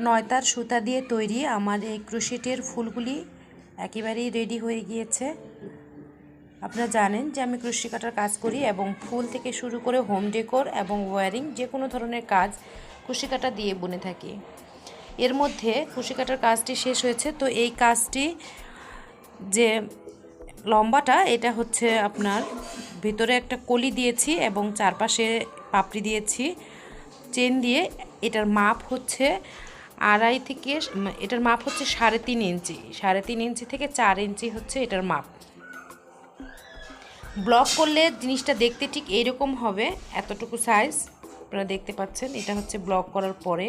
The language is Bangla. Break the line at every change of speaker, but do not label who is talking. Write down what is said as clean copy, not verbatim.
নয়তার সুতা দিয়ে তৈরি আমার এই ক্রোশেটের ফুলগুলি একেবারেই রেডি হয়ে গিয়েছে। আপনারা জানেন যে আমি ক্রোশে কাটার কাজ করি এবং ফুল থেকে শুরু করে হোম ডেকোর এবং ওয়্যারিং যে কোনো ধরনের কাজ ক্রোশে কাটা দিয়ে বুনে থাকি। এর মধ্যে ক্রোশে কাটার কাজটি শেষ হয়েছে। তো এই কাজটি যে লম্বাটা এটা হচ্ছে আপনার ভিতরে একটা কলি দিয়েছি এবং চারপাশে পাপড়ি দিয়েছি চেন দিয়ে। এটার মাপ হচ্ছে এটার মাপ হচ্ছে 3.5 ইঞ্চি। 3.5 ইঞ্চি থেকে 4 ইঞ্চি হচ্ছে এটার মাপ। ব্লক করলে জিনিসটা দেখতে ঠিক এইরকম হবে, এতটুকু সাইজ আপনারা দেখতে পাচ্ছেন। এটা হচ্ছে ব্লক করার পরে